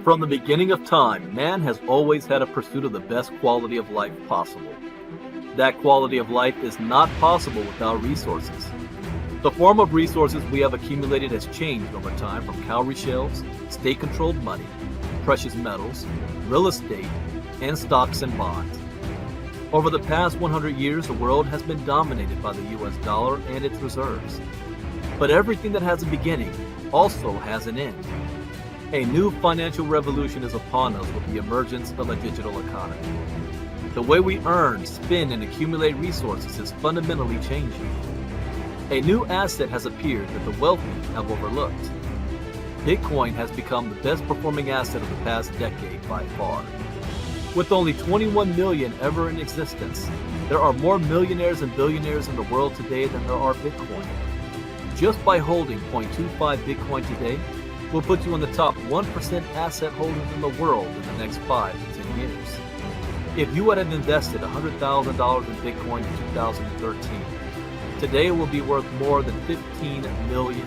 From the beginning of time, man has always had a pursuit of the best quality of life possible. That quality of life is not possible without resources. The form of resources we have accumulated has changed over time from cowrie shells, state-controlled money, precious metals, real estate, and stocks and bonds. Over the past 100 years, the world has been dominated by the US dollar and its reserves. But everything that has a beginning also has an end. A new financial revolution is upon us with the emergence of a digital economy. The way we earn, spend, and accumulate resources is fundamentally changing. A new asset has appeared that the wealthy have overlooked. Bitcoin has become the best performing asset of the past decade by far. With only 21 million ever in existence, there are more millionaires and billionaires in the world today than there are Bitcoin. Just by holding 0.25 Bitcoin today will put you in the top 1% asset holders in the world in the next 5 to 10 years. If you would have invested $100,000 in Bitcoin in 2013, today it will be worth more than $15 million.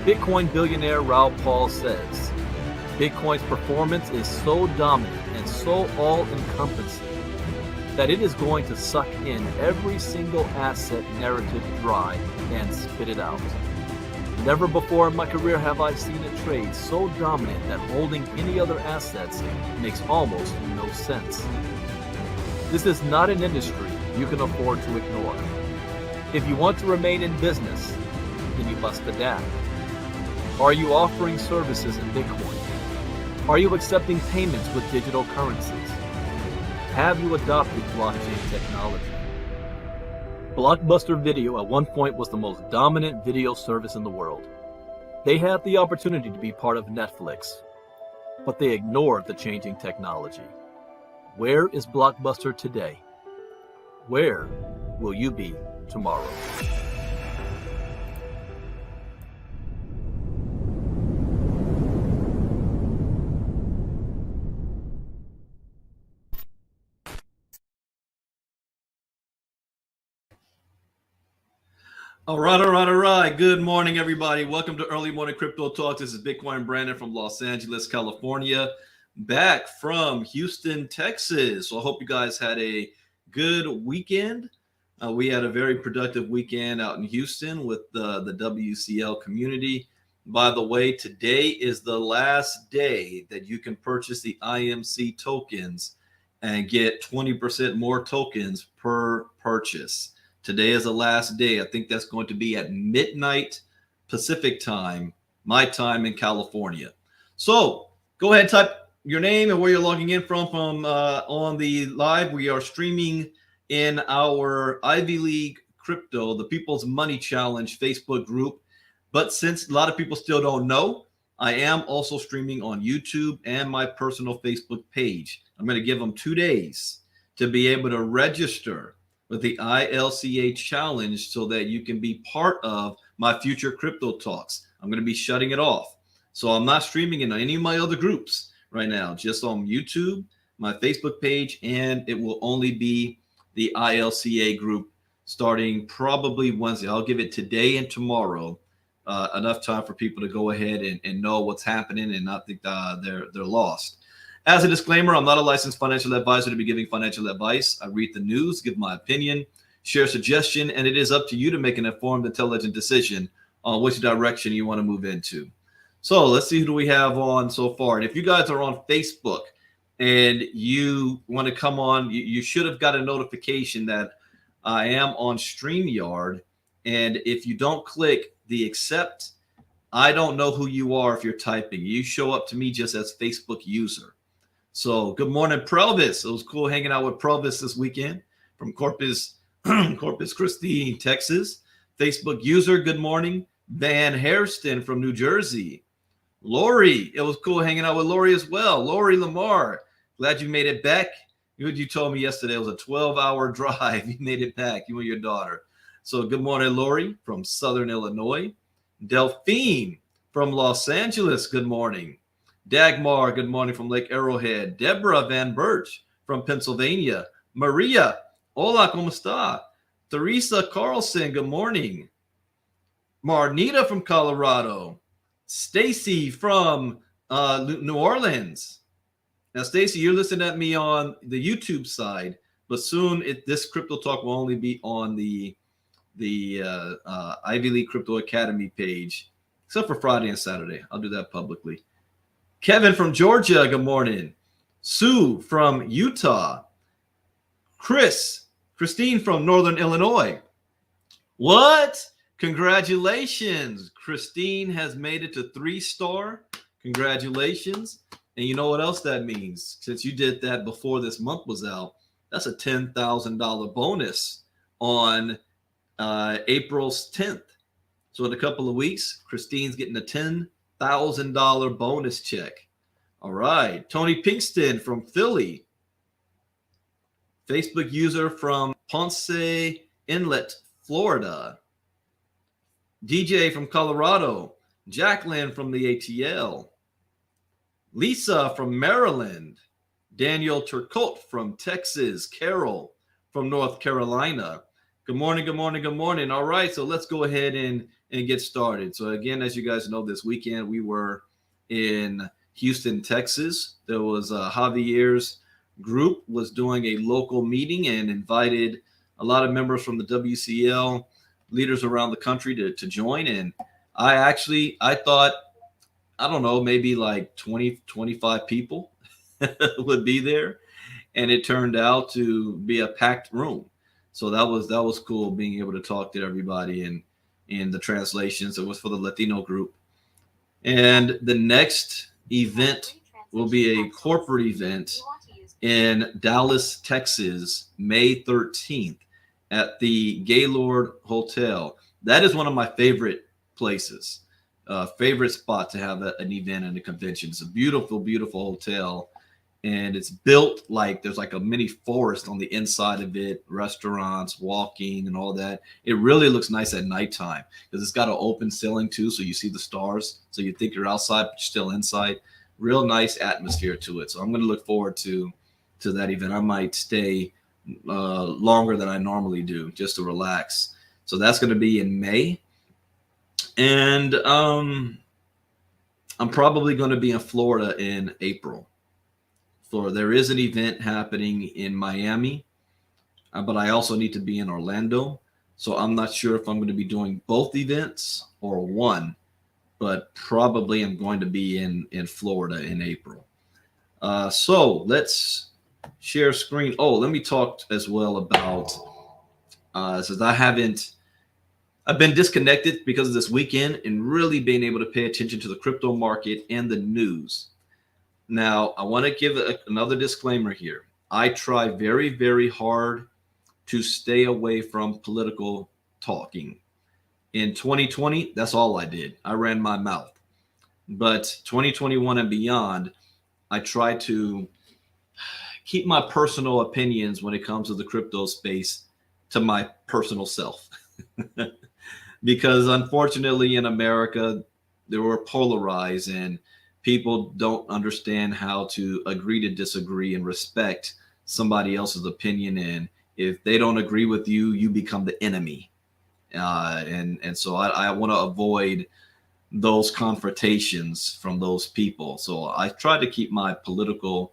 Bitcoin billionaire Raoul Pal says, Bitcoin's performance is so dominant and so all-encompassing that it is going to suck in every single asset narrative dry and spit it out. Never before in my career have I seen a trade so dominant that holding any other assets makes almost no sense. This is not an industry you can afford to ignore. If you want to remain in business, then you must adapt. Are you offering services in Bitcoin? Are you accepting payments with digital currencies? Have you adopted blockchain technology? Blockbuster Video at one point was the most dominant video service in the world. They had the opportunity to be part of Netflix, but they ignored the changing technology. Where is Blockbuster today? Where will you be tomorrow? All right. Good morning, everybody. Welcome to Early Morning Crypto Talk. This is Bitcoin Brandon from Los Angeles, California, back from Houston, Texas. So I hope you guys had a good weekend. We had a very productive weekend out in Houston with the WCL community. By the way, today is the last day that you can purchase the Imc tokens and get 20% more tokens per purchase. Today is the last day. I think that's going to be at midnight Pacific time, my time in California. So go ahead, type your name and where you're logging in from on the live. We are streaming in our Ivy League Crypto, the People's Money Challenge Facebook group. But since a lot of people still don't know, I am also streaming on YouTube and my personal Facebook page. I'm going to give them 2 days to be able to register with the ILCA challenge so that you can be part of my future crypto talks. I'm going to be shutting it off. So I'm not streaming in any of my other groups right now, just on YouTube, my Facebook page, and it will only be the ILCA group starting probably Wednesday. I'll give it today and tomorrow, enough time for people to go ahead and know what's happening and not think they're lost. As a disclaimer, I'm not a licensed financial advisor to be giving financial advice. I read the news, give my opinion, share a suggestion, and it is up to you to make an informed, intelligent decision on which direction you want to move into. So let's see who do we have on so far. And if you guys are on Facebook and you want to come on, you should have got a notification that I am on StreamYard. And if you don't click the accept, I don't know who you are if you're typing. You show up to me just as Facebook user. So good morning, Prelvis. It was cool hanging out with Prelvis this weekend from Corpus Christi, Texas. Facebook user, good morning. Van Hairston from New Jersey. Lori, it was cool hanging out with Lori as well. Lori Lamar, glad you made it back. You told me yesterday it was a 12-hour drive. You made it back, you and your daughter. So good morning, Lori from Southern Illinois. Delphine from Los Angeles, good morning. Dagmar, good morning from Lake Arrowhead. Deborah Van Birch from Pennsylvania. Maria, hola, ¿cómo está? Teresa Carlson, good morning. Marnita from Colorado. Stacy from New Orleans. Now, Stacy, you're listening at me on the YouTube side, but soon this Crypto Talk will only be on the Ivy League Crypto Academy page, except for Friday and Saturday. I'll do that publicly. Kevin from Georgia, good morning. Sue from Utah. Christine from Northern Illinois. What? Congratulations. Christine has made it to 3-star. Congratulations. And you know what else that means? Since you did that before this month was out, that's a $10,000 bonus on April 10th. So in a couple of weeks, Christine's getting a $10,000 bonus check. All right. Tony Pinkston from Philly. Facebook user from Ponce Inlet, Florida. DJ from Colorado. Jacqueline from the ATL. Lisa from Maryland. Daniel Turcotte from Texas. Carol from North Carolina. Good morning, good morning, good morning. All right, so let's go ahead and get started. So again, as you guys know, this weekend we were in Houston, Texas. There was Javier's group was doing a local meeting and invited a lot of members from the WCL, leaders around the country to join. And I thought, I don't know, maybe like 20, 25 people would be there. And it turned out to be a packed room. So that was cool, being able to talk to everybody. And in the translations, it was for the Latino group. And the next event will be a corporate event in Dallas, Texas, May 13th at the Gaylord Hotel. That is one of my favorite places, favorite spot to have an event and a convention. It's a beautiful, beautiful hotel. And it's built like there's like a mini forest on the inside of it, restaurants, walking and all that. It really looks nice at nighttime because it's got an open ceiling too. So you see the stars. So you think you're outside, but you're still inside. Real nice atmosphere to it. So I'm going to look forward to that event. I might stay longer than I normally do just to relax. So that's going to be in May. And I'm probably going to be in Florida in April. So there is an event happening in Miami, but I also need to be in Orlando. So I'm not sure if I'm going to be doing both events or one, but probably I'm going to be in Florida in April. So let's share screen. Oh, let me talk as well about, since I've been disconnected because of this weekend and really being able to pay attention to the crypto market and the news. Now, I want to give another disclaimer here. I try very, very hard to stay away from political talking. In 2020, that's all I did. I ran my mouth. But 2021 and beyond, I try to keep my personal opinions when it comes to the crypto space to my personal self. Because unfortunately in America, they were polarized and people don't understand how to agree to disagree and respect somebody else's opinion. And if they don't agree with you, you become the enemy. And so I want to avoid those confrontations from those people. So I try to keep my political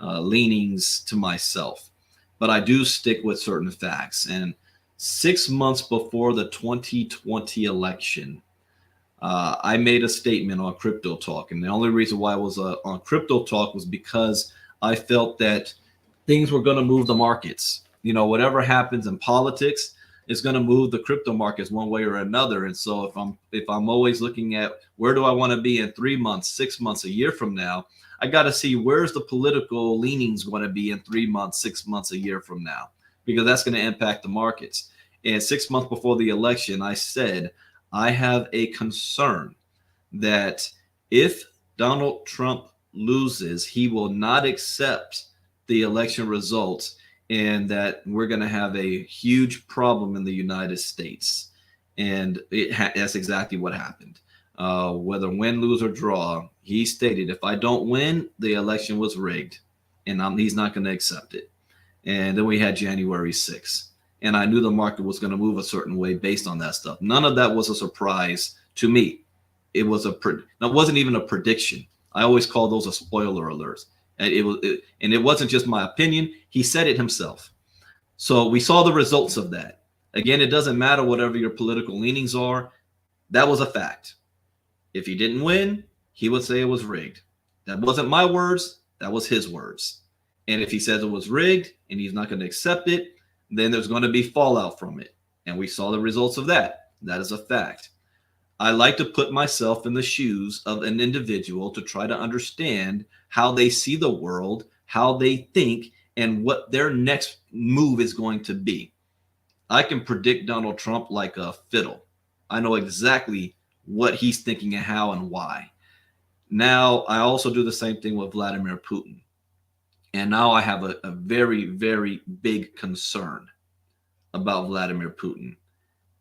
leanings to myself, but I do stick with certain facts. And 6 months before the 2020 election, I made a statement on Crypto Talk. And the only reason why I was on Crypto Talk was because I felt that things were going to move the markets. You know, whatever happens in politics is going to move the crypto markets one way or another. And so if I'm always looking at where do I want to be in 3 months, 6 months, a year from now, I got to see where's the political leanings going to be in 3 months, 6 months, a year from now, because that's going to impact the markets. And 6 months before the election, I said, I have a concern that if Donald Trump loses, he will not accept the election results, and that we're going to have a huge problem in the United States. And that's exactly what happened. Whether win, lose, or draw, he stated, if I don't win, the election was rigged, and he's not going to accept it. And then we had January 6th. And I knew the market was going to move a certain way based on that stuff. None of that was a surprise to me. it was it wasn't even a prediction. I always call those a spoiler alerts. And it wasn't just my opinion. He said it himself. So we saw the results of that. Again, it doesn't matter whatever your political leanings are. That was a fact. If he didn't win, he would say it was rigged. That wasn't my words. That was his words. And if he says it was rigged and he's not going to accept it, then there's going to be fallout from it. And we saw the results of that. That is a fact. I like to put myself in the shoes of an individual to try to understand how they see the world, how they think, and what their next move is going to be. I can predict Donald Trump like a fiddle. I know exactly what he's thinking and how and why. Now, I also do the same thing with Vladimir Putin. And now I have a very, very big concern about Vladimir Putin,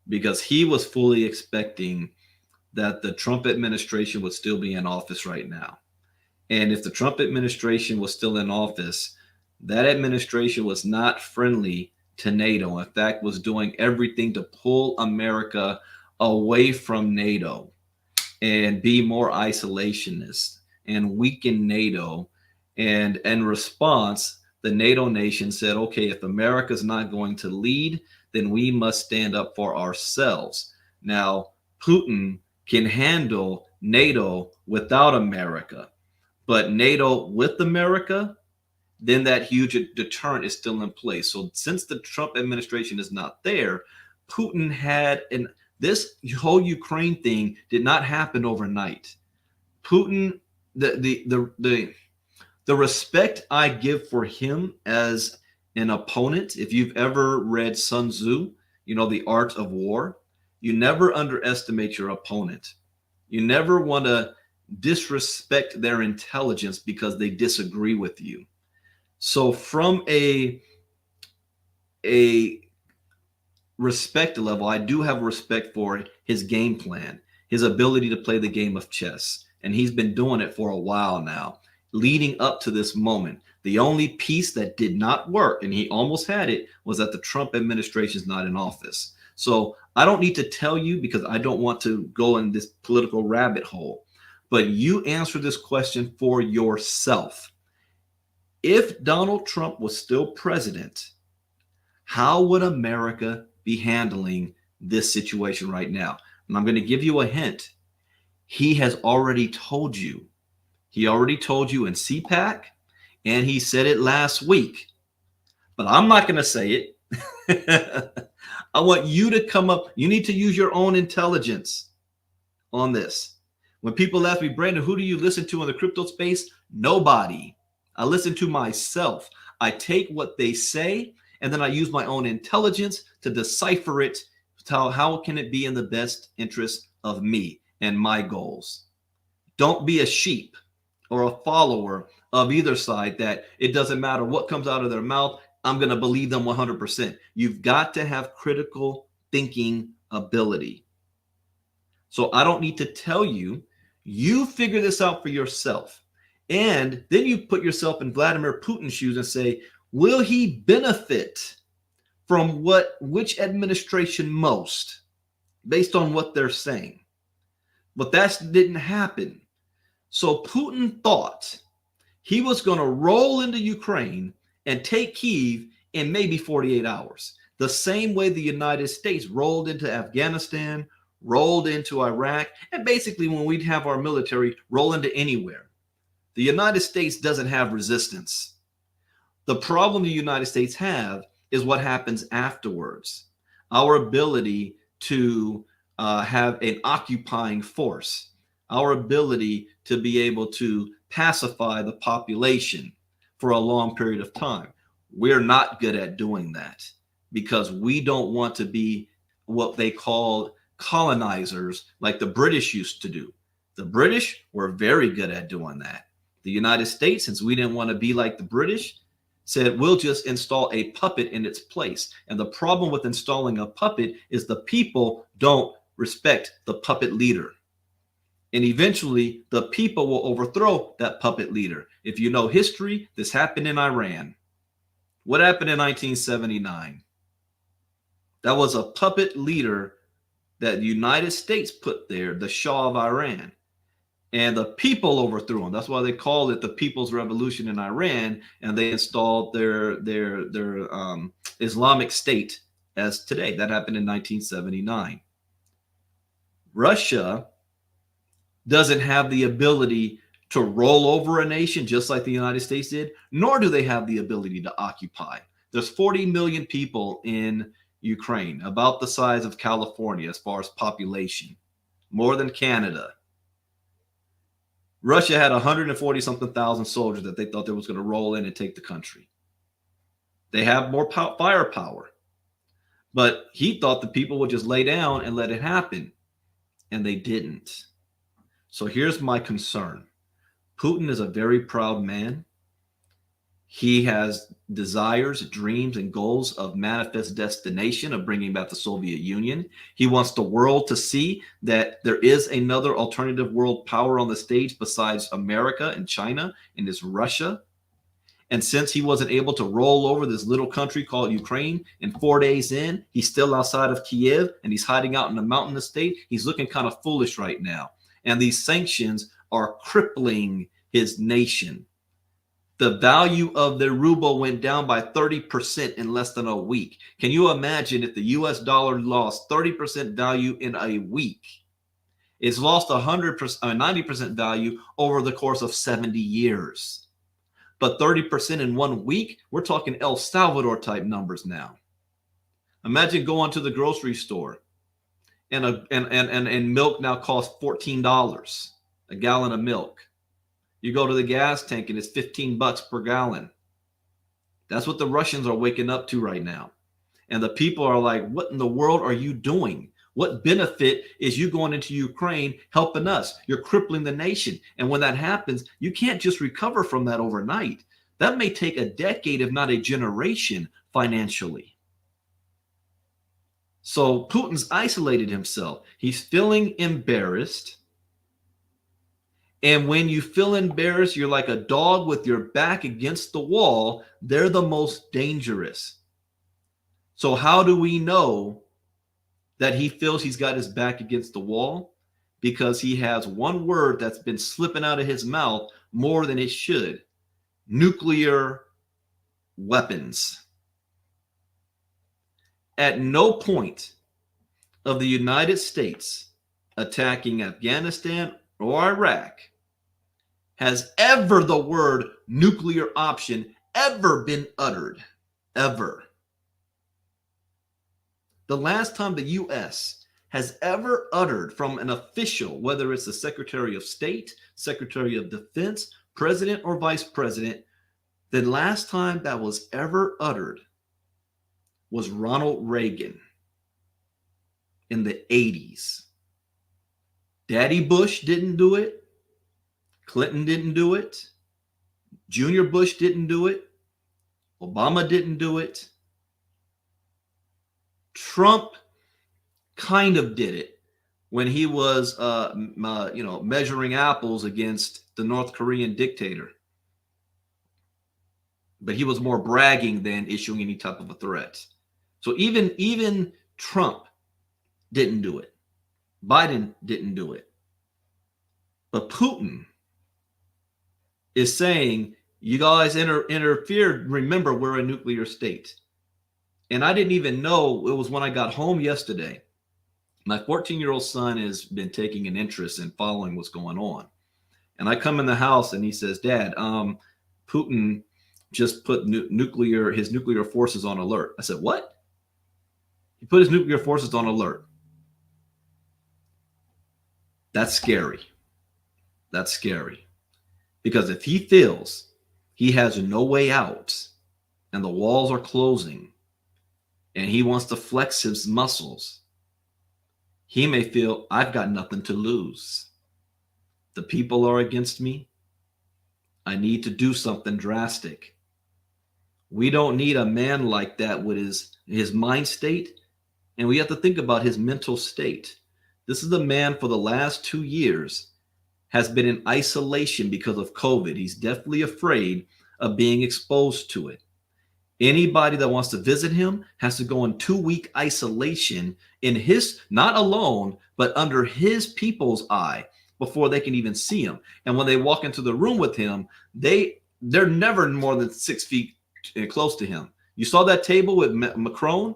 because he was fully expecting that the Trump administration would still be in office right now. And if the Trump administration was still in office, that administration was not friendly to NATO. In fact, was doing everything to pull America away from NATO and be more isolationist and weaken NATO. And in response, the NATO nation said, okay, if America's not going to lead, then we must stand up for ourselves. Now, Putin can handle NATO without America, but NATO with America, then that huge deterrent is still in place. So since the Trump administration is not there, Putin had, and this whole Ukraine thing did not happen overnight. Putin, the respect I give for him as an opponent, if you've ever read Sun Tzu, The Art of War, you never underestimate your opponent. You never want to disrespect their intelligence because they disagree with you. So from a respect level, I do have respect for his game plan, his ability to play the game of chess. And he's been doing it for a while now, leading up to this moment. The only piece that did not work, and he almost had it, was that the Trump administration is not in office. So I don't need to tell you, because I don't want to go in this political rabbit hole, but you answer this question for yourself. If Donald Trump was still president, how would America be handling this situation right now? And I'm going to give you a hint. He has already told you. He already told you in CPAC, and he said it last week. But I'm not going to say it. I want you to come up. You need to use your own intelligence on this. When people ask me, Brandon, who do you listen to in the crypto space? Nobody. I listen to myself. I take what they say, and then I use my own intelligence to decipher it. How can it be in the best interest of me and my goals? Don't be a sheep or a follower of either side that it doesn't matter what comes out of their mouth, I'm going to believe them 100%. You've got to have critical thinking ability. So I don't need to tell you. You figure this out for yourself. And then you put yourself in Vladimir Putin's shoes and say, will he benefit from which administration most, based on what they're saying? But that didn't happen. So Putin thought he was going to roll into Ukraine and take Kyiv in maybe 48 hours. The same way the United States rolled into Afghanistan, rolled into Iraq, and basically when we'd have our military roll into anywhere. The United States doesn't have resistance. The problem the United States have is what happens afterwards. Our ability to have an occupying force, our ability to be able to pacify the population for a long period of time. We're not good at doing that because we don't want to be what they call colonizers like the British used to do. The British were very good at doing that. The United States, since we didn't want to be like the British, said we'll just install a puppet in its place. And the problem with installing a puppet is the people don't respect the puppet leader. And eventually the people will overthrow that puppet leader. If you know history, this happened in Iran. What happened in 1979? That was a puppet leader that the United States put there, the Shah of Iran. And the people overthrew him. That's why they called it the People's Revolution in Iran, and they installed their Islamic State as today. That happened in 1979. Russia doesn't have the ability to roll over a nation just like the United States did, nor do they have the ability to occupy. There's 40 million people in Ukraine, about the size of California as far as population, more than Canada. Russia had 140 something thousand soldiers that they thought they was going to roll in and take the country. They have more firepower, but he thought the people would just lay down and let it happen, and they didn't. So here's my concern. Putin is a very proud man. He has desires, dreams, and goals of manifest destination of bringing back the Soviet Union. He wants the world to see that there is another alternative world power on the stage besides America and China, and it's Russia. And since he wasn't able to roll over this little country called Ukraine, and 4 days in, he's still outside of Kiev, and he's hiding out in a mountainous state, he's looking kind of foolish right now. And these sanctions are crippling his nation. The value of the ruble went down by 30% in less than a week. Can you imagine if the US dollar lost 30% value in a week? It's lost 90% value over the course of 70 years. But 30% in 1 week, we're talking El Salvador type numbers now. Imagine going to the grocery store and milk now costs $14 a gallon of milk. You go to the gas tank and it's $15 per gallon. That's what the Russians are waking up to right now. And the people are like, what in the world are you doing? What benefit is you going into Ukraine helping us? You're crippling the nation. And when that happens, you can't just recover from that overnight. That may take a decade, if not a generation, financially. So Putin's isolated himself. He's feeling embarrassed. And when you feel embarrassed, you're like a dog with your back against the wall. They're the most dangerous. So how do we know that he feels he's got his back against the wall? Because he has one word that's been slipping out of his mouth more than it should: nuclear weapons. At no point of the United States attacking Afghanistan or Iraq has ever the word nuclear option ever been uttered. Ever. The last time the U.S. has ever uttered from an official, whether it's the Secretary of State, Secretary of Defense, President, or Vice President, the last time that was ever uttered was Ronald Reagan in the 80s. Daddy Bush didn't do it. Clinton didn't do it. Junior Bush didn't do it. Obama didn't do it. Trump kind of did it when he was, measuring apples against the North Korean dictator. But he was more bragging than issuing any type of a threat. So even Trump didn't do it. Biden didn't do it. But Putin is saying, you guys interfered. Remember, we're a nuclear state. And I didn't even know. It was when I got home yesterday. My 14-year-old son has been taking an interest in following what's going on. And I come in the house and he says, Dad, Putin just put his nuclear forces on alert. I said, what? He put his nuclear forces on alert. That's scary. That's scary. Because if he feels he has no way out and the walls are closing and he wants to flex his muscles, he may feel, I've got nothing to lose. The people are against me. I need to do something drastic. We don't need a man like that with his mind state. And we have to think about his mental state. This is a man for the last 2 years has been in isolation because of COVID. He's definitely afraid of being exposed to it. Anybody that wants to visit him has to go in 2-week isolation in his, not alone, but under his people's eye before they can even see him. And when they walk into the room with him, they're never more than 6 feet close to him. You saw that table with Macron,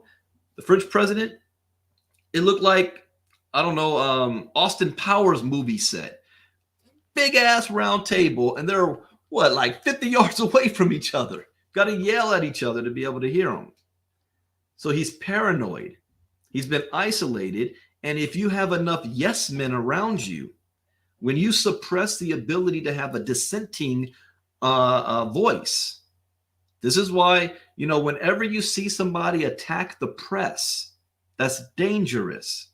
the French president? It looked like, I don't know, Austin Powers movie set. Big ass round table, and they're what, like 50 yards away from each other. Got to yell at each other to be able to hear them. So he's paranoid. He's been isolated. And if you have enough yes men around you, when you suppress the ability to have a dissenting voice, this is why, you know, whenever you see somebody attack the press, that's dangerous,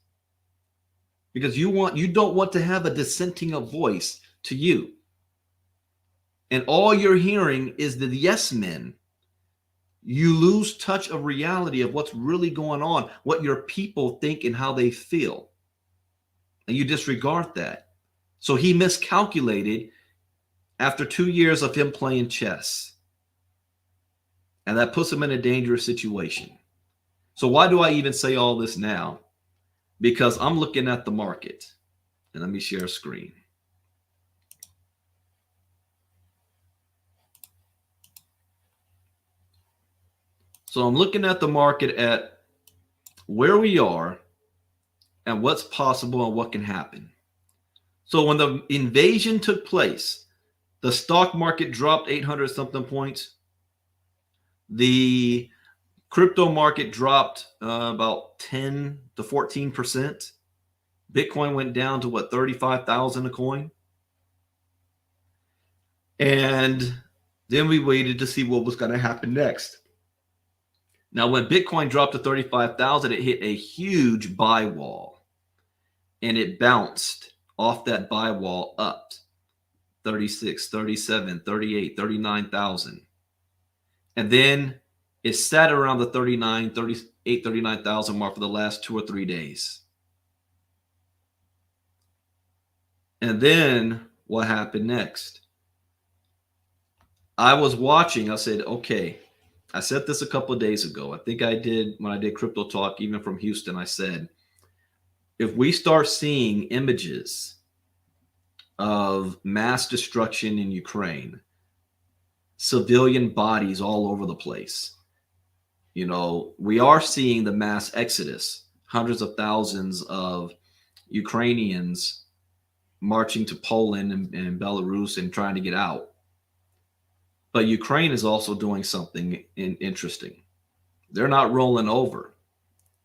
because you don't want to have a dissenting voice to you. And all you're hearing is the yes men. You lose touch of reality of what's really going on, what your people think and how they feel. And you disregard that. So he miscalculated after 2 years of him playing chess. And that puts him in a dangerous situation. So why do I even say all this now? Because I'm looking at the market. And let me share a screen. So I'm looking at the market at where we are and what's possible and what can happen. So when the invasion took place, the stock market dropped 800 something points. The crypto market dropped about 10 to 14%. Bitcoin went down to what, 35,000 a coin. And then we waited to see what was going to happen next. Now, when Bitcoin dropped to 35,000, it hit a huge buy wall, and it bounced off that buy wall up 36, 37, 38, 39,000. And then it sat around the 39, 38, 39,000 mark for the last 2 or 3 days. And then what happened next? I was watching. I said, okay, I said this a couple of days ago. I think I did when I did Crypto Talk, even from Houston. I said, if we start seeing images of mass destruction in Ukraine, civilian bodies all over the place, you know, we are seeing the mass exodus, hundreds of thousands of Ukrainians marching to Poland and Belarus and trying to get out. But Ukraine is also doing something interesting. They're not rolling over.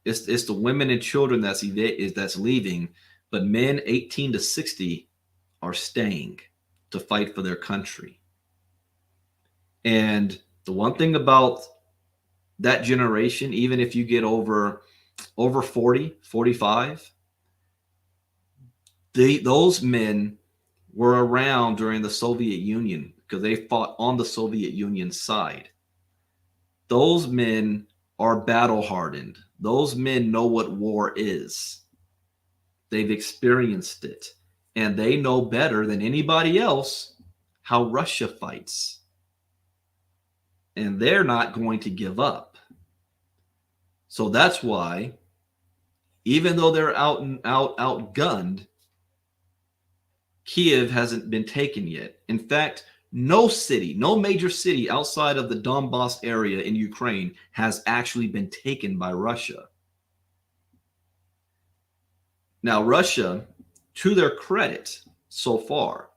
It's the women and children that's leaving, but men 18 to 60 are staying to fight for their country. And the one thing about that generation, even if you get over 40, 45, those men were around during the Soviet Union because they fought on the Soviet Union side. Those men are battle hardened. Those men know what war is. They've experienced it, and they know better than anybody else how Russia fights. And they're not going to give up. So that's why, even though they're outgunned, Kiev hasn't been taken yet. In fact, no major city outside of the Donbass area in Ukraine has actually been taken by Russia. Now, Russia, to their credit so far,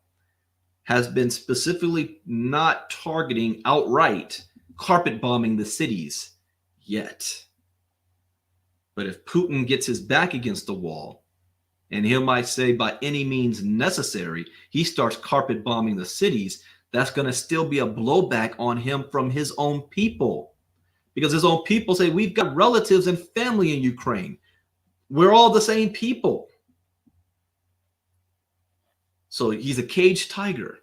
has been specifically not targeting outright carpet bombing the cities yet. But if Putin gets his back against the wall, and he might say by any means necessary, he starts carpet bombing the cities, that's going to still be a blowback on him from his own people. Because his own people say, we've got relatives and family in Ukraine. We're all the same people. So he's a caged tiger.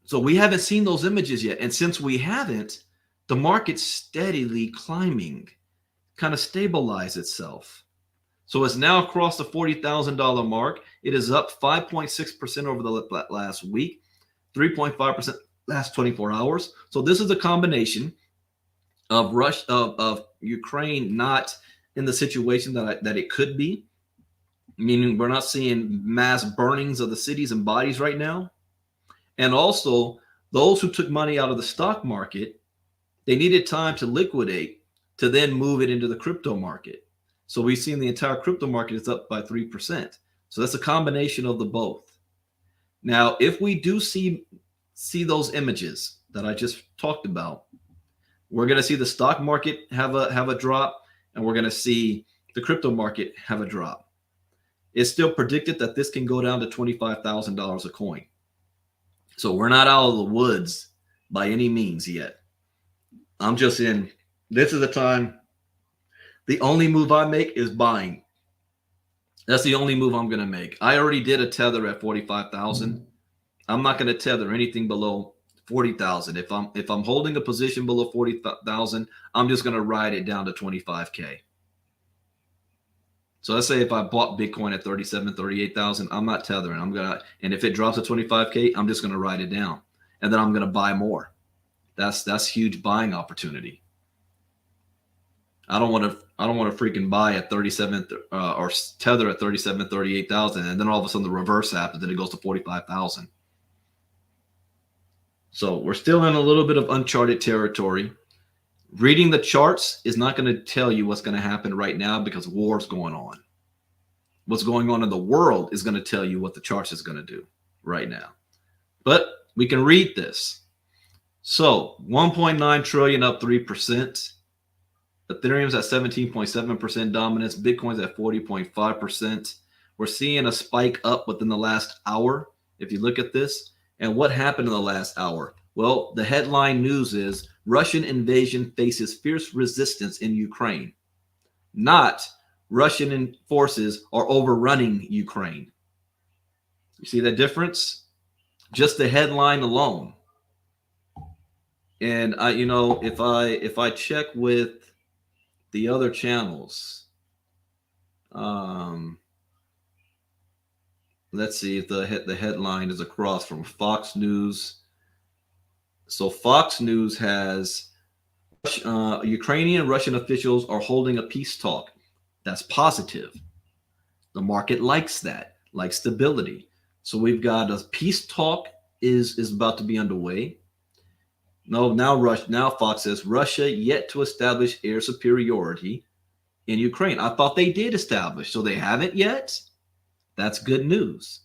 So we haven't seen those images yet. And since we haven't, the market's steadily climbing, kind of stabilized itself. So it's now across the $40,000 mark. It is up 5.6% over the last week, 3.5% last 24 hours. So this is a combination of Ukraine not in the situation that it could be, meaning we're not seeing mass burnings of the cities and bodies right now. And also those who took money out of the stock market, they needed time to liquidate to then move it into the crypto market. So we've seen the entire crypto market is up by 3%. So that's a combination of the both. Now, if we do see those images that I just talked about, we're going to see the stock market have a drop, and we're going to see the crypto market have a drop. It's still predicted that this can go down to $25,000 a coin. So we're not out of the woods by any means yet. I'm just in. This is the time. The only move I make is buying. That's the only move I'm going to make. I already did a tether at 45,000. I'm not going to tether anything below 40,000. If I'm holding a position below 40,000, I'm just going to ride it down to 25K. So let's say if I bought Bitcoin at 37, 38,000, I'm not tethering. And if it drops to 25K, I'm just going to ride it down, and then I'm going to buy more. That's huge buying opportunity. I don't want to freaking buy at 37 or tether at 37, 38,000, and then all of a sudden the reverse happens and it goes to 45,000. So we're still in a little bit of uncharted territory. Reading the charts is not going to tell you what's going to happen right now because war's going on. What's going on in the world is going to tell you what the charts is going to do right now. But we can read this. So 1.9 trillion up 3%. Ethereum's at 17.7% dominance. Bitcoin's at 40.5%. We're seeing a spike up within the last hour. If you look at this, and what happened in the last hour? Well, the headline news is Russian invasion faces fierce resistance in Ukraine. Not Russian forces are overrunning Ukraine. You see that difference? Just the headline alone. And if I check with the other channels, let's see if the headline is across from Fox News. So Fox News has Ukrainian and Russian officials are holding a peace talk. That's positive. The market likes that, likes stability. So we've got a peace talk is about to be underway. Now Fox says Russia yet to establish air superiority in Ukraine. I thought they did establish, so they haven't yet. That's good news.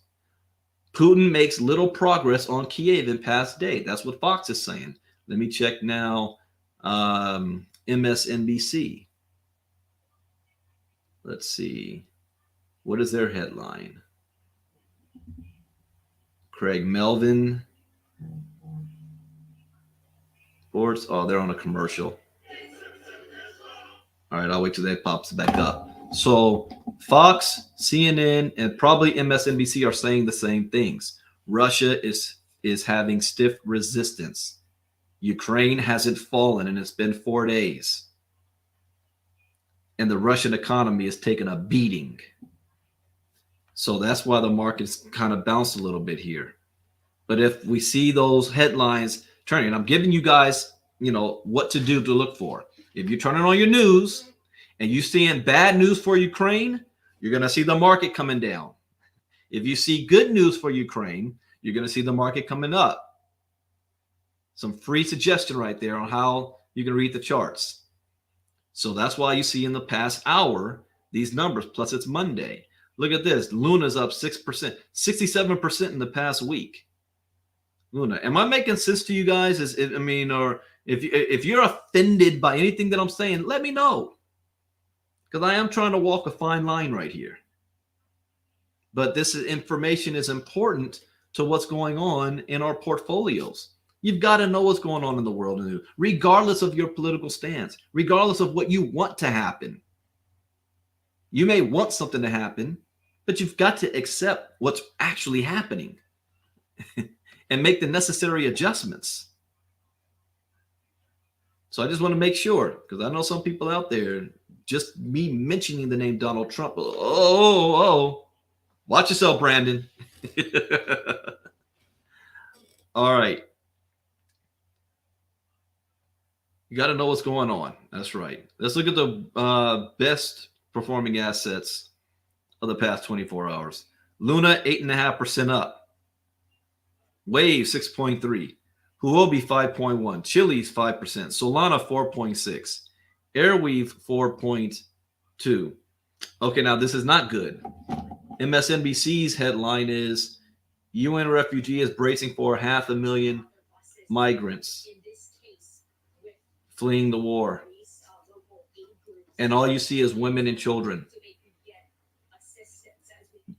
Putin makes little progress on Kiev in past day. That's what Fox is saying. Let me check now. MSNBC. Let's see. What is their headline? Craig Melvin. Sports. Oh, they're on a commercial. All right, I'll wait till that pops back up. So Fox, CNN, and probably MSNBC are saying the same things. Russia is having stiff resistance. Ukraine hasn't fallen, and it's been 4 days. And the Russian economy is taking a beating. So that's why the market's kind of bounced a little bit here. But if we see those headlines turning, I'm giving you guys, what to do to look for. If you're turning on your news and you're seeing bad news for Ukraine, you're going to see the market coming down. If you see good news for Ukraine, you're going to see the market coming up. Some free suggestion right there on how you can read the charts. So that's why you see in the past hour these numbers, plus it's Monday. Look at this. Luna's up 6%, 67% in the past week. Luna, am I making sense to you guys? Or if you're offended by anything that I'm saying, let me know. Because I am trying to walk a fine line right here. But this information is important to what's going on in our portfolios. You've got to know what's going on in the world, regardless of your political stance, regardless of what you want to happen. You may want something to happen, but you've got to accept what's actually happening and make the necessary adjustments. So I just want to make sure, because I know some people out there, just me mentioning the name Donald Trump, watch yourself, Brandon. All right. You got to know what's going on. That's right. Let's look at the best performing assets of the past 24 hours. Luna, 8.5% up. Wave, 6.3. Huobi, 5.1. Chili's, 5%. Solana, 4.6. Airweave, 4.2. Okay, now this is not good. MSNBC's headline is UN refugee is bracing for 500,000 migrants fleeing the war. And all you see is women and children.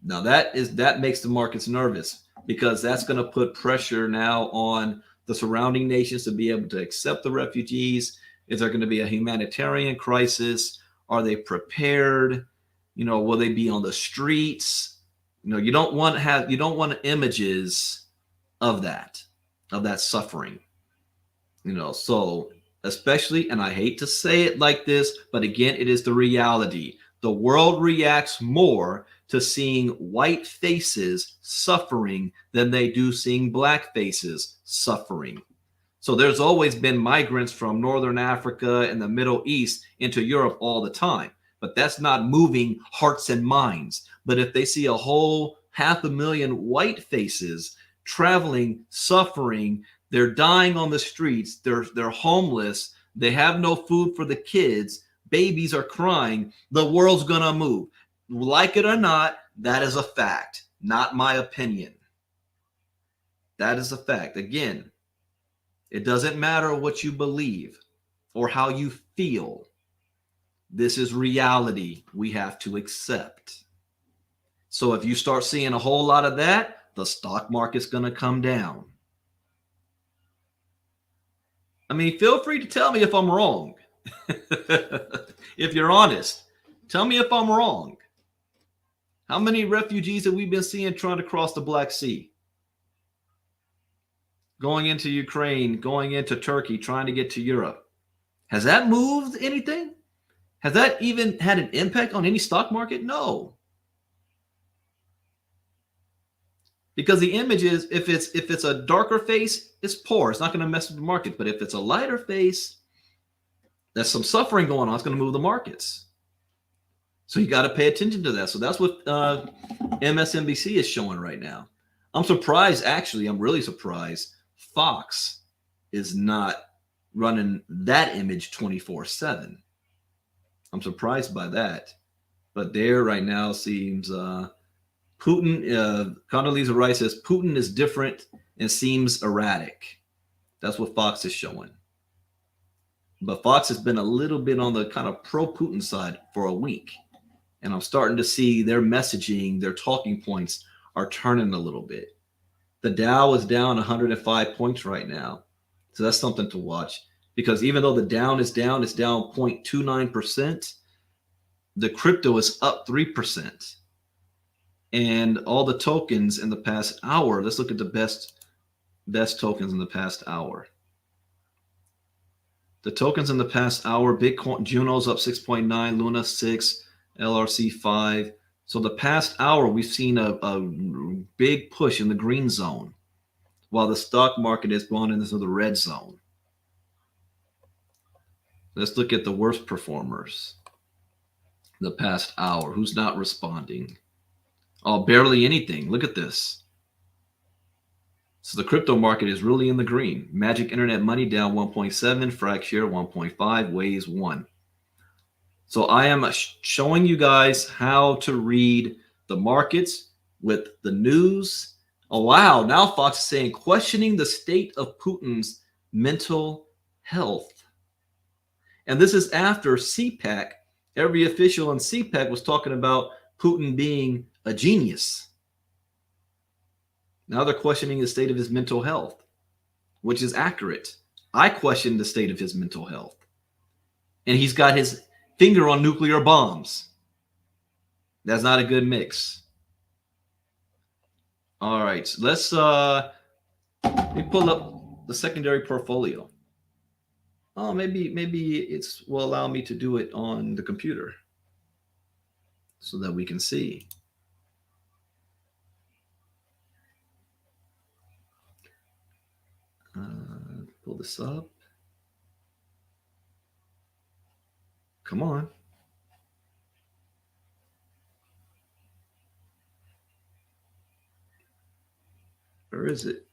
Now that makes the markets nervous, because that's going to put pressure now on the surrounding nations to be able to accept the refugees. Is there going to be a humanitarian crisis? Are they prepared? Will they be on the streets? You don't want images of that suffering. So especially, and I hate to say it like this, but again, it is the reality. The world reacts more to seeing white faces suffering than they do seeing black faces suffering. So there's always been migrants from Northern Africa and the Middle East into Europe all the time, but that's not moving hearts and minds. But if they see a whole 500,000 white faces traveling, suffering, they're dying on the streets, they're homeless, they have no food for the kids, babies are crying, the world's gonna move. Like it or not, that is a fact, not my opinion. That is a fact. Again, it doesn't matter what you believe or how you feel. This is reality we have to accept. So if you start seeing a whole lot of that, the stock market's going to come down. I mean, feel free to tell me if I'm wrong. If you're honest, tell me if I'm wrong. How many refugees have we been seeing trying to cross the Black Sea? Going into Ukraine, going into Turkey, trying to get to Europe. Has that moved anything? Has that even had an impact on any stock market? No. Because the image is, if it's a darker face, it's poor. It's not going to mess with the market. But if it's a lighter face, there's some suffering going on. It's going to move the markets. So you got to pay attention to that. So that's what MSNBC is showing right now. I'm surprised, actually. I'm really surprised Fox is not running that image 24/7. I'm surprised by that. But there right now seems Putin, Condoleezza Rice says Putin is different and seems erratic. That's what Fox is showing. But Fox has been a little bit on the kind of pro-Putin side for a week. And I'm starting to see their messaging, their talking points are turning a little bit. The Dow is down 105 points right now. So that's something to watch. Because even though the down, it's down 0.29%. The crypto is up 3%. And all the tokens in the past hour, let's look at the best tokens in the past hour. The tokens in the past hour, Bitcoin, Juno's up 6.9, Luna 6, LRC 5. So the past hour, we've seen a big push in the green zone, while the stock market has gone into the red zone. Let's look at the worst performers the past hour. Who's not responding? Oh, barely anything. Look at this. So the crypto market is really in the green. Magic Internet Money down 1.7, Fracshare 1.5, Waze 1. So I am showing you guys how to read the markets with the news. Oh, wow. Now Fox is saying questioning the state of Putin's mental health. And this is after CPAC. Every official in CPAC was talking about Putin being a genius. Now they're questioning the state of his mental health, which is accurate. I question the state of his mental health. And he's got his finger on nuclear bombs. That's not a good mix. All right, so let's let me pull up the secondary portfolio. Oh, maybe it will allow me to do it on the computer so that we can see. Pull this up. Come on. Where is it?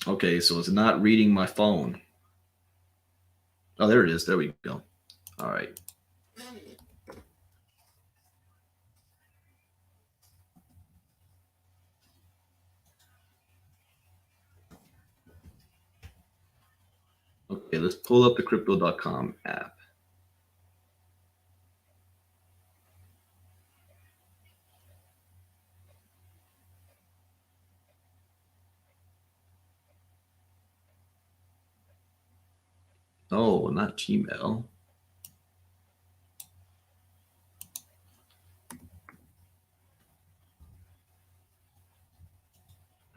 Okay, so it's not reading my phone. Oh, there it is. There we go. All right. Okay, let's pull up the crypto.com app. Oh, not Gmail.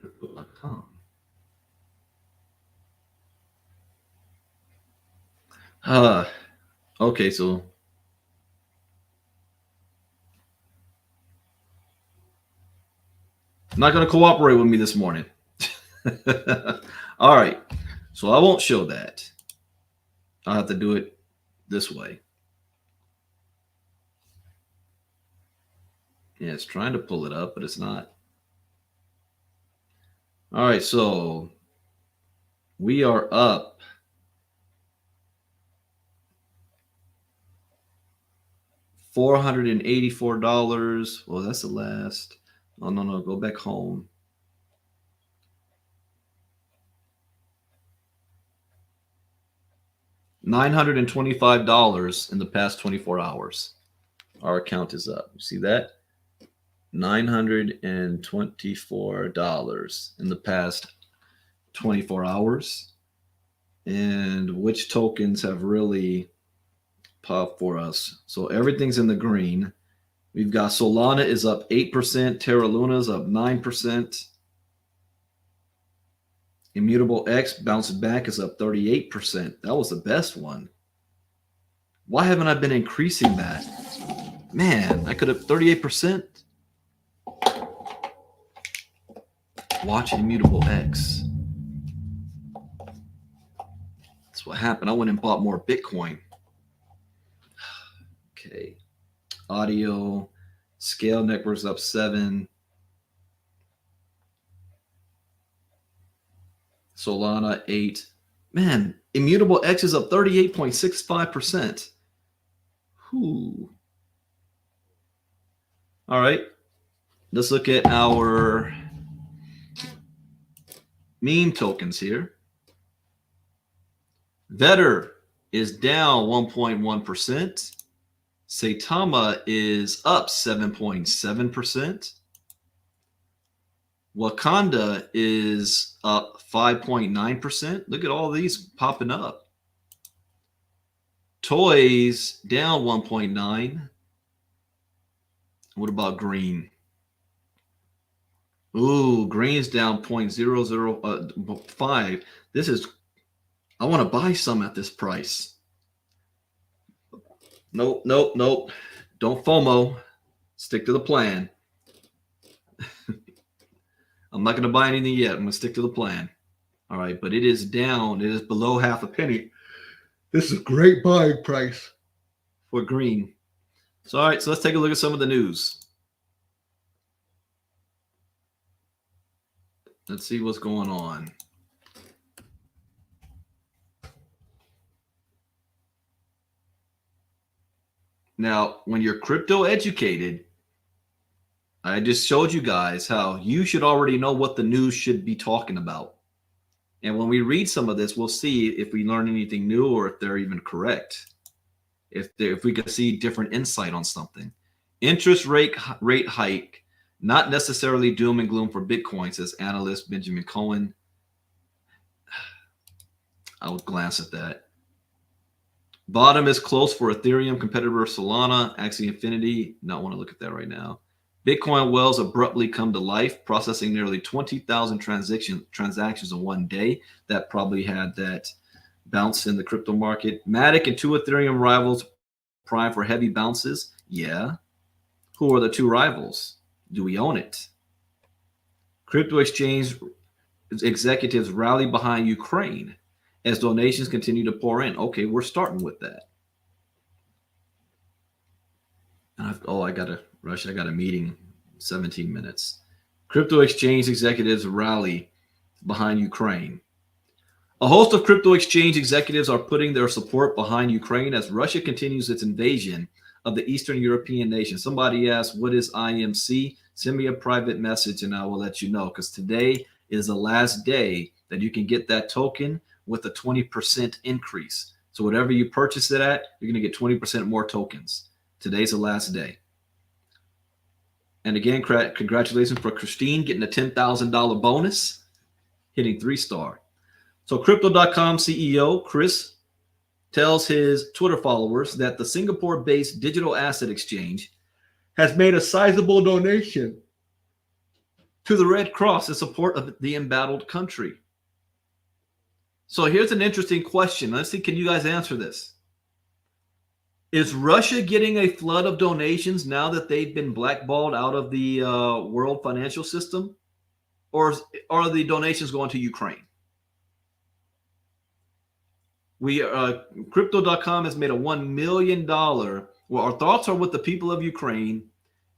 Crypto.com. Okay, so not going to cooperate with me this morning. All right, so I won't show that. I'll have to do it this way. Yeah, it's trying to pull it up, but it's not. All right, so we are up $484. Well, that's the last. Oh, no, go back home. $925 in the past 24 hours. Our account is up. You see that? $924 in the past 24 hours. And which tokens have really popped for us? So everything's in the green. We've got Solana is up 8%. Terra Luna is up 9%. Immutable X bounced back is up 38%. That was the best one. Why haven't I been increasing that? Man, I could have 38%. Watch Immutable X. That's what happened. I went and bought more Bitcoin. Okay. Audio. Scale Networks up 7. Solana 8. Man, Immutable X is up 38.65%. Whew. All right. Let's look at our meme tokens here. Vetter is down 1.1%. Saitama is up 7.7%. Wakanda is up 5.9%. Look at all these popping up. Toys down 1.9. What about green? Ooh, green's down 0.005. This is, I want to buy some at this price. Nope. Don't FOMO. Stick to the plan. I'm not going to buy anything yet. I'm going to stick to the plan. All right, but it is down. It is below half a penny. This is a great buying price for green. So, all right, so let's take a look at some of the news. Let's see what's going on. Now, when you're crypto educated, I just showed you guys how you should already know what the news should be talking about. And when we read some of this, we'll see if we learn anything new or if they're even correct. If we could see different insight on something. Interest rate hike, not necessarily doom and gloom for Bitcoin, says analyst Benjamin Cohen. I would glance at that. Bottom is close for Ethereum, competitor Solana, Axie Infinity. Not want to look at that right now. Bitcoin wells abruptly come to life, processing nearly 20,000 transactions in one day. That probably had that bounce in the crypto market. Matic and 2 Ethereum rivals prime for heavy bounces. Yeah. Who are the 2 rivals? Do we own it? Crypto exchange executives rally behind Ukraine as donations continue to pour in. Okay, we're starting with that. I got to rush. I got a meeting 17 minutes. Crypto exchange executives rally behind Ukraine. A host of crypto exchange executives are putting their support behind Ukraine as Russia continues its invasion of the Eastern European nation. Somebody asked, what is IMC? Send me a private message and I will let you know, because today is the last day that you can get that token with a 20% increase. So whatever you purchase it at, you're going to get 20% more tokens. Today's the last day. And again, congratulations for Christine getting a $10,000 bonus, hitting 3-star. So Crypto.com CEO Chris tells his Twitter followers that the Singapore-based digital asset exchange has made a sizable donation to the Red Cross in support of the embattled country. So here's an interesting question. Let's see, can you guys answer this? Is Russia getting a flood of donations now that they've been blackballed out of the world financial system? Or are the donations going to Ukraine? Crypto.com has made a $1 million. Well, our thoughts are with the people of Ukraine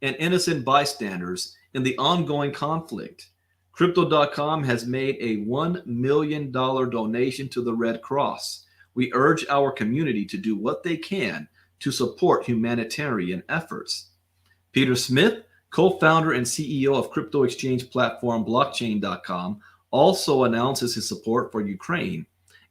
and innocent bystanders in the ongoing conflict. Crypto.com has made a $1 million donation to the Red Cross. We urge our community to do what they can to support humanitarian efforts. Peter Smith, co-founder and CEO of crypto exchange platform blockchain.com, also announces his support for Ukraine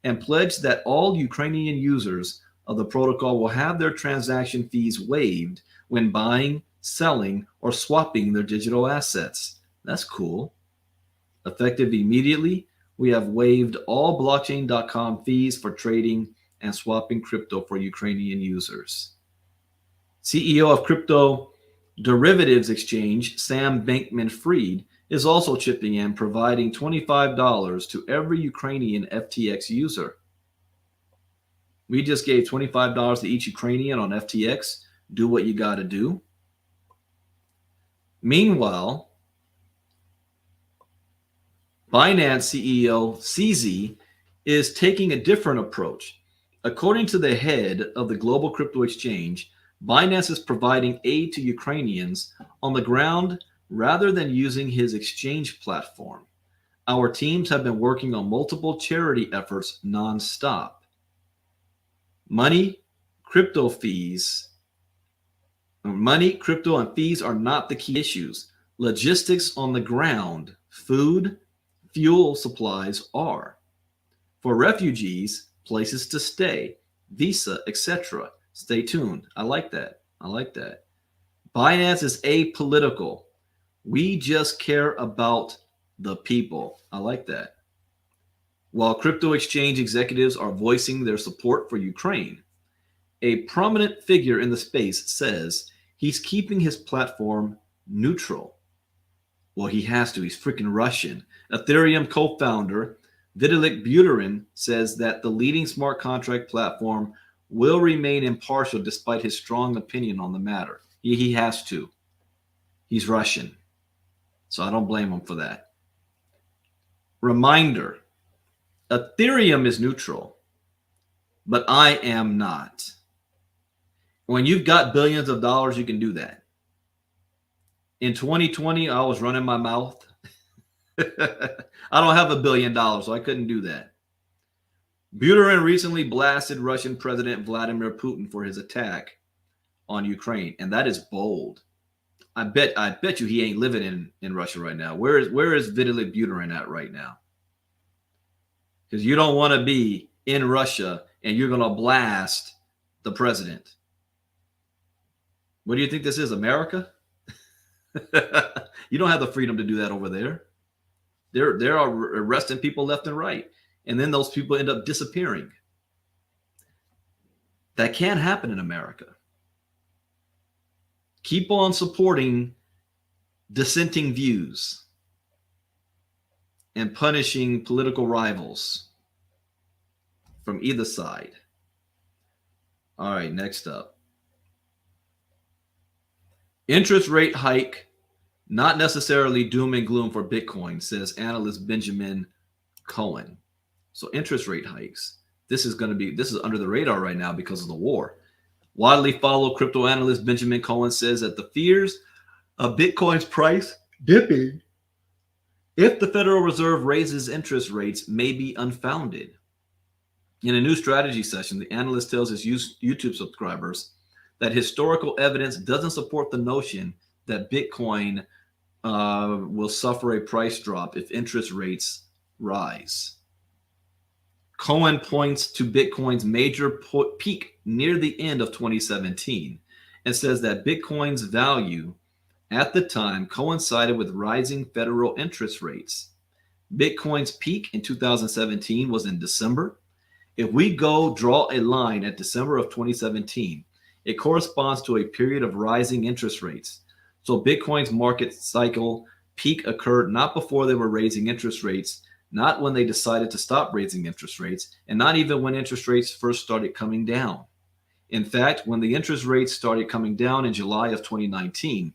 and pledged that all Ukrainian users of the protocol will have their transaction fees waived when buying, selling, or swapping their digital assets. That's cool. Effective immediately, we have waived all blockchain.com fees for trading and swapping crypto for Ukrainian users. CEO of crypto derivatives exchange, Sam Bankman-Fried, is also chipping in, providing $25 to every Ukrainian FTX user. We just gave $25 to each Ukrainian on FTX. Do what you got to do. Meanwhile, Binance CEO CZ is taking a different approach. According to the head of the global crypto exchange, Binance is providing aid to Ukrainians on the ground rather than using his exchange platform. Our teams have been working on multiple charity efforts nonstop. Money, crypto, and fees are not the key issues. Logistics on the ground, food, fuel supplies are. For refugees, places to stay, visa, etc. Stay tuned. I like that. Binance is apolitical. We just care about the people. I like that. While crypto exchange executives are voicing their support for Ukraine, a prominent figure in the space says he's keeping his platform neutral. Well, he has to. He's freaking Russian. Ethereum co-founder Vitalik Buterin says that the leading smart contract platform will remain impartial despite his strong opinion on the matter. He has to. He's Russian. So I don't blame him for that. Reminder, Ethereum is neutral, but I am not. When you've got billions of dollars, you can do that. In 2020, I was running my mouth. I don't have $1 billion, so I couldn't do that. Buterin recently blasted Russian President Vladimir Putin for his attack on Ukraine, and that is bold. I bet you he ain't living in Russia right now. Where is Vitalik Buterin at right now? Because you don't want to be in Russia and you're going to blast the president. What do you think this is, America? You don't have the freedom to do that over there. They're arresting people left and right, and then those people end up disappearing. That can't happen in America. Keep on supporting dissenting views and punishing political rivals from either side. All right, next up. Interest rate hike Not necessarily doom and gloom for Bitcoin, says analyst Benjamin Cohen. So interest rate hikes. This is under the radar right now because of the war. Widely followed crypto analyst Benjamin Cohen says that the fears of Bitcoin's price dipping if the Federal Reserve raises interest rates may be unfounded. In a new strategy session, the analyst tells his YouTube subscribers that historical evidence doesn't support the notion that Bitcoin will suffer a price drop if interest rates rise. Cohen points to Bitcoin's major peak near the end of 2017 and says that Bitcoin's value at the time coincided with rising federal interest rates. Bitcoin's peak in 2017 was in December. If we draw a line at December of 2017, it corresponds to a period of rising interest rates. So Bitcoin's market cycle peak occurred not before they were raising interest rates, not when they decided to stop raising interest rates, and not even when interest rates first started coming down. In fact, when the interest rates started coming down in July of 2019,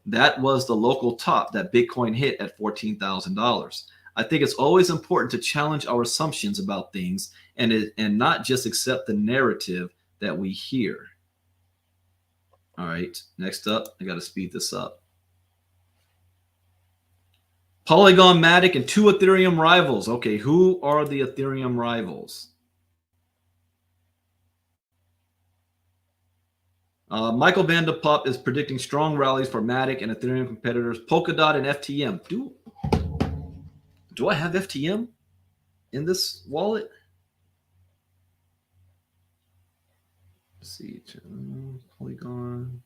that was the local top that Bitcoin hit at $14,000. I think it's always important to challenge our assumptions about things and not just accept the narrative that we hear. All right, next up, I got to speed this up. Polygon Matic and 2 Ethereum rivals. Okay, who are the Ethereum rivals? Michael Van de Poppe is predicting strong rallies for Matic and Ethereum competitors Polka Dot and FTM. Do I have FTM in this wallet? Let's see, Polygon.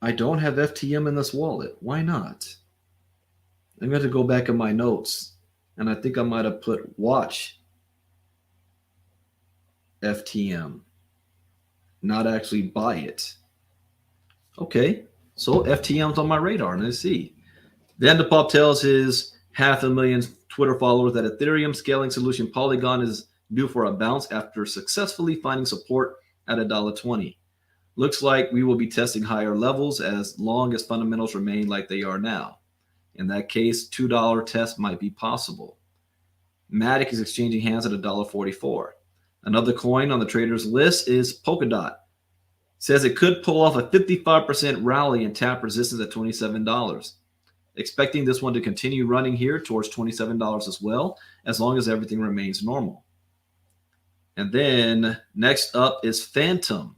I don't have FTM in this wallet. Why not? I'm going to go back in my notes, and I think I might have put watch FTM, not actually buy it. Okay, so FTM's on my radar. Let's see. Van de Poppe tells his 500,000 Twitter followers that Ethereum scaling solution Polygon is due for a bounce after successfully finding support at $1.20. Looks like we will be testing higher levels as long as fundamentals remain like they are now. In that case, $2 test might be possible. Matic is exchanging hands at $1.44. Another coin on the traders list is Polka Dot. Says it could pull off a 55% rally and tap resistance at $27. Expecting this one to continue running here towards $27 as well, as long as everything remains normal. And then next up is Phantom.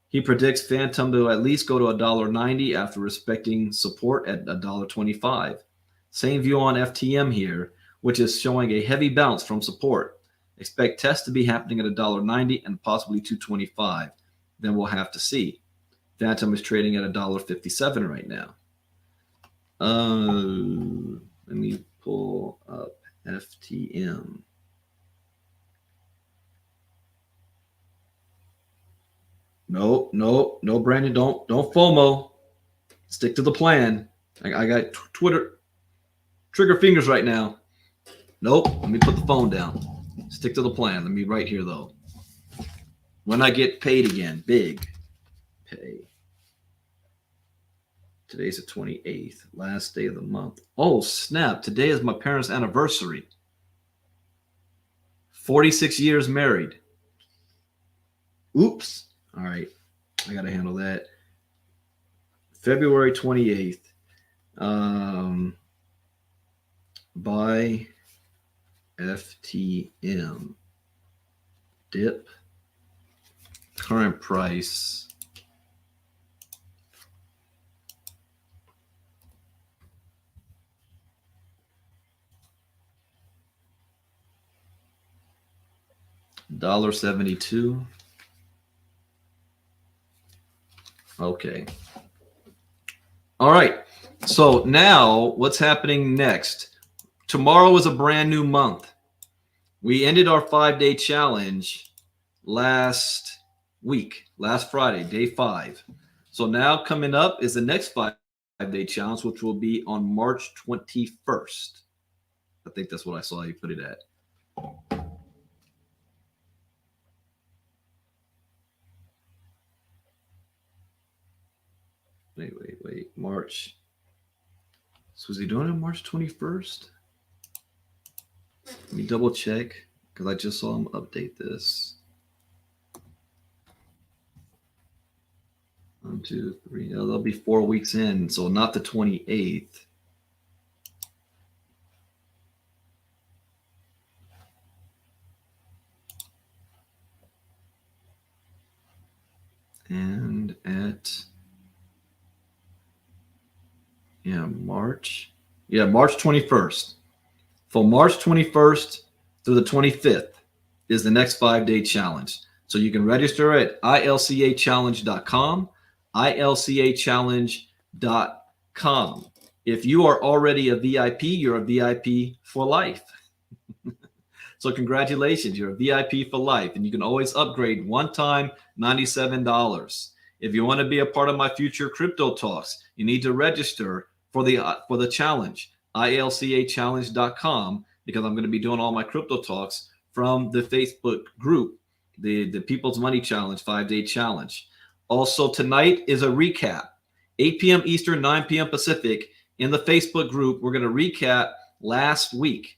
He predicts Phantom to at least go to $1.90 after respecting support at $1.25. Same view on FTM here, which is showing a heavy bounce from support. Expect tests to be happening at $1.90 and possibly $2.25. Then we'll have to see. Phantom is trading at $1.57 right now. Let me pull up FTM. No, Brandon, don't FOMO. Stick to the plan. I got Twitter trigger fingers right now. Nope, let me put the phone down. Stick to the plan. Let me right here though. When I get paid again, big pay. Today's the 28th, last day of the month. Oh, snap. Today is my parents' anniversary. 46 years married. Oops. All right. I got to handle that. February 28th. Buy FTM. Dip. Current price. $1.72. Okay. All right. So now what's happening next? Tomorrow is a brand new month. We ended our 5-day challenge last week, last Friday, day 5. So now coming up is the next 5-day challenge, which will be on March 21st. I think that's what I saw you put it at. Wait. March. So was he doing it March 21st? Let me double check because I just saw him update this. 1, 2, 3. That'll be 4 weeks in, so not the 28th. And at March 21st. From March 21st through the 25th is the next 5-day challenge. So you can register at ilcachallenge.com, ilcachallenge.com. If you are already a VIP, you're a VIP for life. So congratulations, you're a VIP for life, and you can always upgrade one time, $97. If you want to be a part of my future crypto talks, you need to register for the challenge, ilcachallenge.com, because I'm going to be doing all my crypto talks from the Facebook group, the People's Money Challenge, 5-day challenge. Also tonight is a recap, 8 p.m. Eastern, 9 p.m. Pacific. In the Facebook group, we're going to recap last week.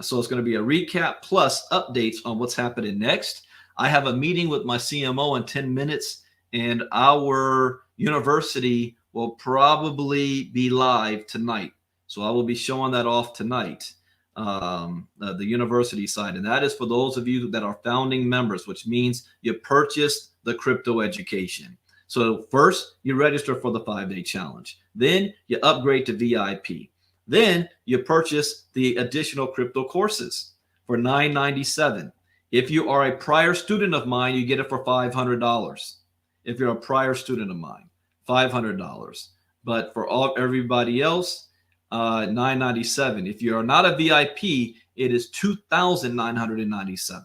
So it's going to be a recap plus updates on what's happening next. I have a meeting with my CMO in 10 minutes, and our university will probably be live tonight. So I will be showing that off tonight, the university side. And that is for those of you that are founding members, which means you purchased the crypto education. So first, you register for the 5-day challenge. Then you upgrade to VIP. Then you purchase the additional crypto courses for $997. If you are a prior student of mine, you get it for $500. If you're a prior student of mine, $500. But for everybody else, $997. If you are not a VIP, it is $2,997.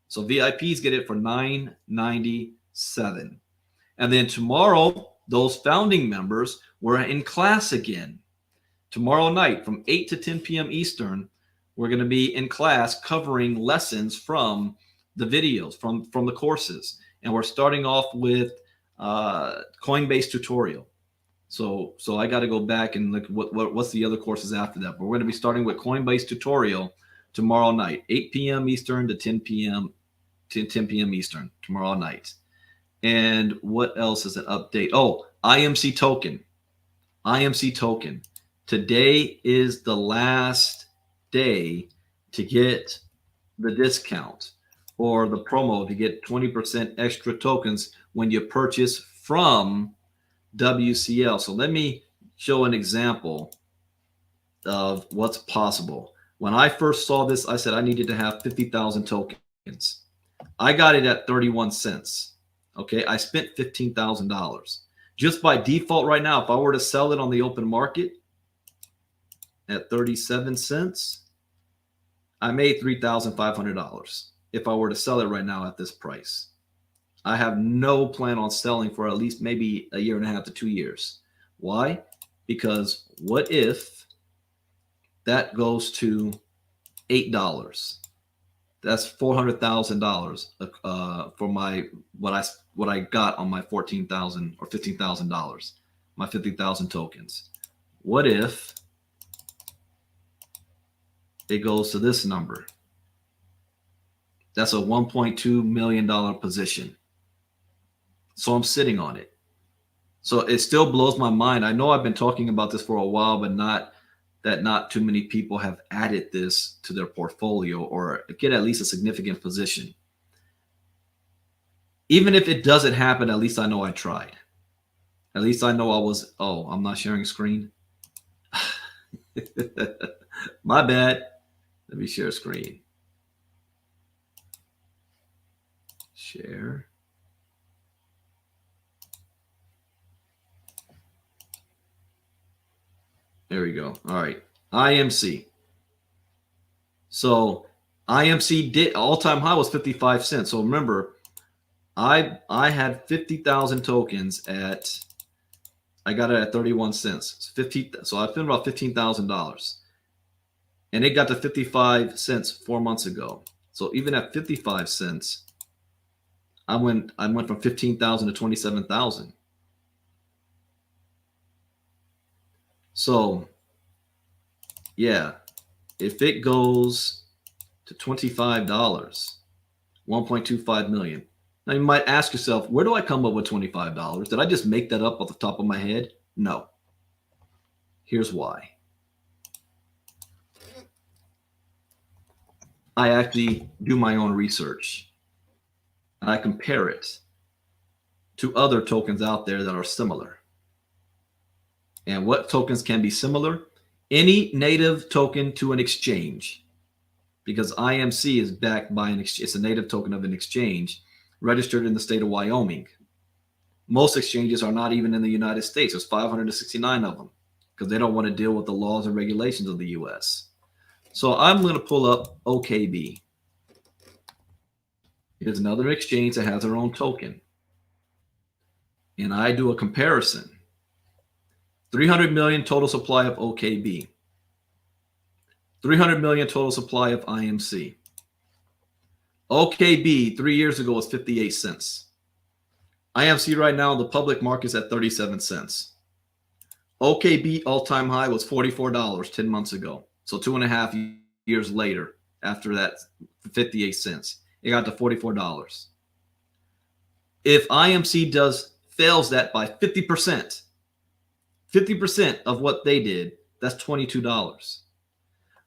So VIPs get it for $997. And then tomorrow, those founding members were in class again. Tomorrow night from 8 to 10 p.m. Eastern, we're going to be in class covering lessons from the videos, from the courses. And we're starting off with Coinbase tutorial. So I got to go back and look what's the other courses after that. But we're going to be starting with Coinbase tutorial tomorrow night, 8 p.m. Eastern to 10 p.m. Eastern tomorrow night. And what else is an update? Oh, Imc Token. Imc Token. Today is the last day to get the discount or the promo to get 20% extra tokens when you purchase from WCL. So let me show an example of what's possible. When I first saw this, I said I needed to have 50,000 tokens. I got it at 31 cents. Okay, I spent $15,000. Just by default right now, if I were to sell it on the open market at 37 cents, I made $3,500 if I were to sell it right now at this price. I have no plan on selling for at least maybe a year and a half to 2 years. Why? Because what if that goes to $8? That's $400,000 for my what I got on my $14,000 or $15,000, my 50,000 tokens. What if it goes to this number? That's a $1.2 million position. So I'm sitting on it. So it still blows my mind. I know I've been talking about this for a while, but not too many people have added this to their portfolio or get at least a significant position. Even if it doesn't happen, at least I know I tried. At least I know I was, I'm not sharing screen. My bad. Let me share screen. Share. There we go. All right. IMC. So IMC did all-time high was 55 cents. So remember, I had 50,000 tokens at, I got it at 31 cents. So I spent about $15,000. And it got to 55 cents 4 months ago. So even at 55 cents, I went from 15,000 to 27,000. So, yeah, if it goes to $25, 1.25 million. Now you might ask yourself, where do I come up with $25? Did I just make that up off the top of my head? No. Here's why. I actually do my own research and I compare it to other tokens out there that are similar. And what tokens can be similar? Any native token to an exchange, because IMC is backed by it's a native token of an exchange registered in the state of Wyoming. Most exchanges are not even in the United States. There's 569 of them because they don't want to deal with the laws and regulations of the US. So I'm going to pull up OKB. Here's another exchange that has their own token. And I do a comparison. 300 million total supply of OKB. 300 million total supply of IMC. OKB 3 years ago was 58 cents. IMC right now, the public market is at 37 cents. OKB all-time high was $44 10 months ago. So 2.5 years later, after that 58 cents, it got to $44. If IMC fails that by 50%, 50% of what they did, that's $22.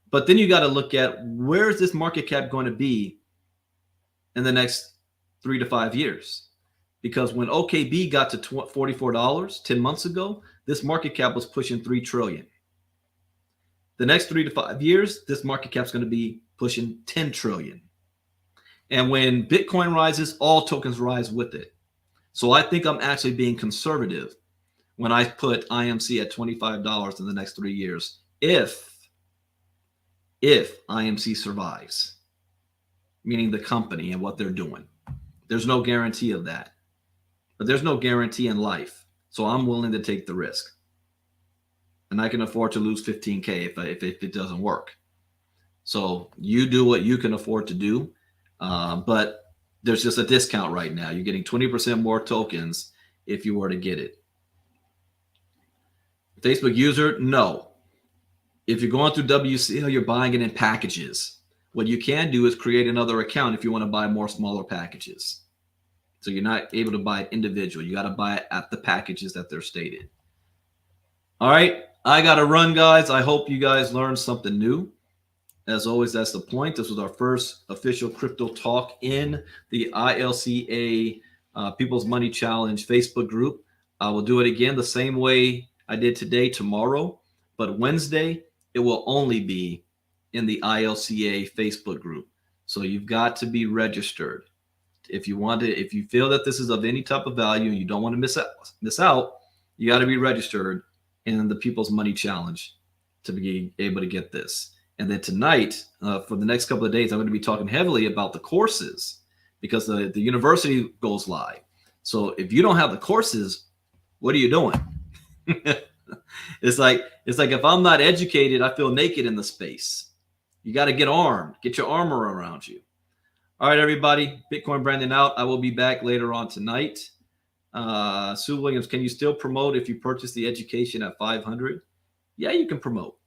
But then you got to look at where is this market cap going to be in the next 3 to 5 years? Because when OKB got to $44 10 months ago, this market cap was pushing $3 trillion. The next 3 to 5 years, this market cap is going to be pushing $10 trillion. And when Bitcoin rises, all tokens rise with it. So I think I'm actually being conservative when I put IMC at $25 in the next 3 years, if IMC survives, meaning the company and what they're doing. There's no guarantee of that. But there's no guarantee in life. So I'm willing to take the risk. And I can afford to lose 15K if it doesn't work. So you do what you can afford to do. But there's just a discount right now. You're getting 20% more tokens if you were to get it. Facebook user, no. If you're going through WCL, you're buying it in packages. What you can do is create another account if you want to buy more smaller packages. So you're not able to buy it individual. You got to buy it at the packages that they're stated. All right, I got to run, guys. I hope you guys learned something new. As always, that's the point. This was our first official crypto talk in the ILCA People's Money Challenge Facebook group. I will do it again the same way I did today, tomorrow. But Wednesday, it will only be in the ILCA Facebook group. So you've got to be registered. If you feel that this is of any type of value, you don't want to miss out, you got to be registered in the People's Money Challenge to be able to get this. And then tonight, for the next couple of days, I'm going to be talking heavily about the courses because the university goes live. So if you don't have the courses, what are you doing? It's like if I'm not educated, I feel naked in the space. You got to get armed, get your armor around you. All right, everybody, Bitcoin Brandon out. I will be back later on tonight. Sue Williams, can you still promote if you purchase the education at 500? Yeah, you can promote.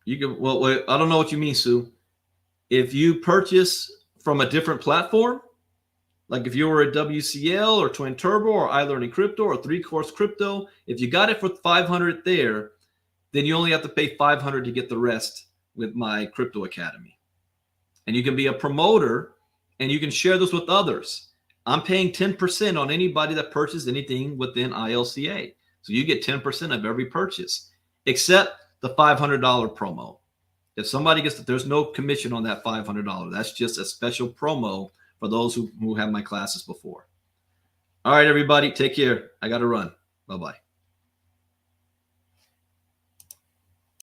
You can. Well, wait, I don't know what you mean, Sue. If you purchase from a different platform, like if you were at WCL or Twin Turbo or iLearning Crypto or 3Course Crypto, if you got it for 500 there, then you only have to pay 500 to get the rest with my Crypto Academy. And you can be a promoter and you can share this with others. I'm paying 10% on anybody that purchases anything within ILCA. So you get 10% of every purchase, except the $500 promo. If somebody gets it, there's no commission on that $500. That's just a special promo for those who have my classes before. All right, everybody, take care. I got to run. Bye-bye.